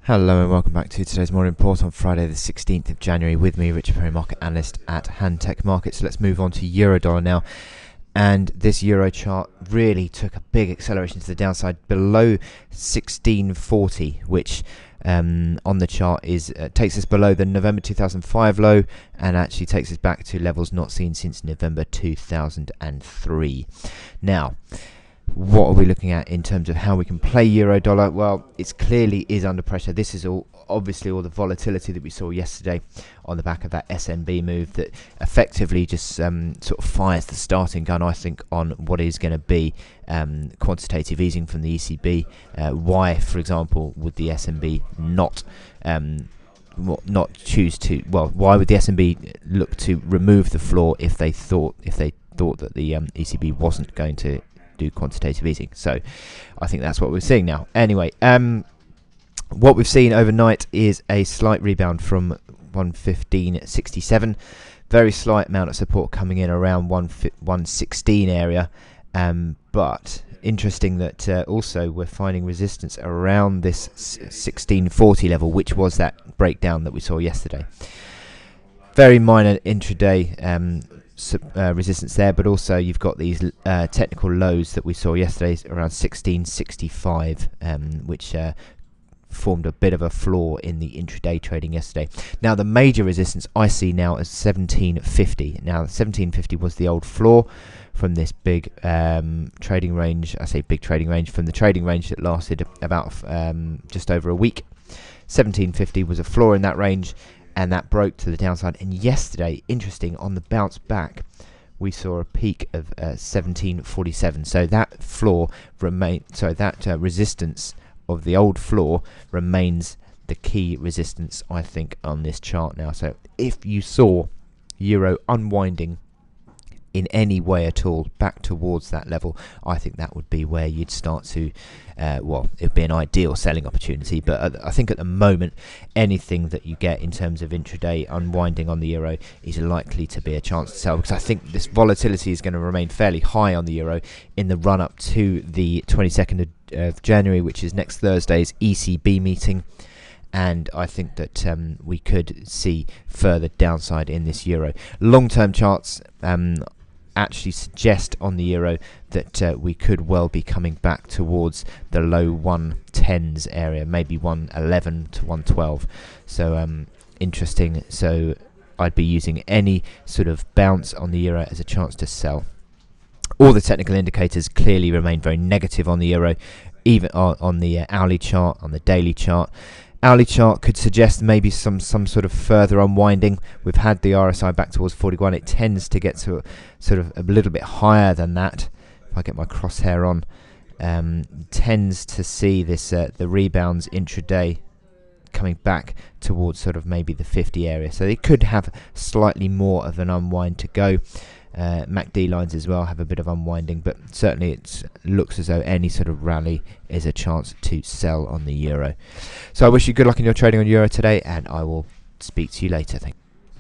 Hello and welcome back to today's morning report on Friday the 16th of January with me, Richard Perry, market analyst at Handtech Markets. So let's move on to Eurodollar now. And this Euro chart really took a big acceleration to the downside below 1640, which on the chart is takes us below the November 2005 low and actually takes us back to levels not seen since November 2003. Now, what are we looking at in terms of how we can play euro dollar? Well, it clearly is under pressure. This is obviously all the volatility that we saw yesterday on the back of that SNB move that effectively just sort of fires the starting gun, I think, on what is going to be quantitative easing from the ECB. Why, for example, would the SNB not choose to? Well, why would the SNB look to remove the floor if they thought that the ECB wasn't going to do quantitative easing? So I think that's what we're seeing now. Anyway, what we've seen overnight is a slight rebound from 115.67, very slight amount of support coming in around 116 area, but interesting that also we're finding resistance around this 1640 level, which was that breakdown that we saw yesterday. Very minor intraday resistance there, but also you've got these technical lows that we saw yesterday around 1665, which formed a bit of a floor in the intraday trading yesterday. Now the major resistance I see now is 1750. Now 1750 was the old floor from this big trading range. I say big trading range from the trading range that lasted about just over a week. 1750 was a floor in that range, and that broke to the downside. And yesterday, interesting, on the bounce back, we saw a peak of 1747. So that floor resistance of the old floor remains the key resistance, I think, on this chart now. So if you saw euro unwinding in any way at all back towards that level, I think that would be where you'd start to it would be an ideal selling opportunity. But I think at the moment, anything that you get in terms of intraday unwinding on the euro is likely to be a chance to sell, because I think this volatility is going to remain fairly high on the euro in the run up to the 22nd of January, which is next Thursday's ECB meeting. And I think that we could see further downside in this euro. Long-term charts actually suggest on the euro that we could well be coming back towards the low 110s area, maybe 111 to 112. So interesting. So I'd be using any sort of bounce on the euro as a chance to sell. All the technical indicators clearly remain very negative on the euro, even on the hourly chart, on the daily chart. Hourly chart could suggest maybe some sort of further unwinding. We've had the RSI back towards 41. It tends to get to sort of a little bit higher than that. If I get my crosshair on, tends to see this the rebounds intraday coming back towards sort of maybe the 50 area. So they could have slightly more of an unwind to go. MACD lines as well have a bit of unwinding, but certainly it looks as though any sort of rally is a chance to sell on the euro. So I wish you good luck in your trading on euro today, and I will speak to you later. Thank you.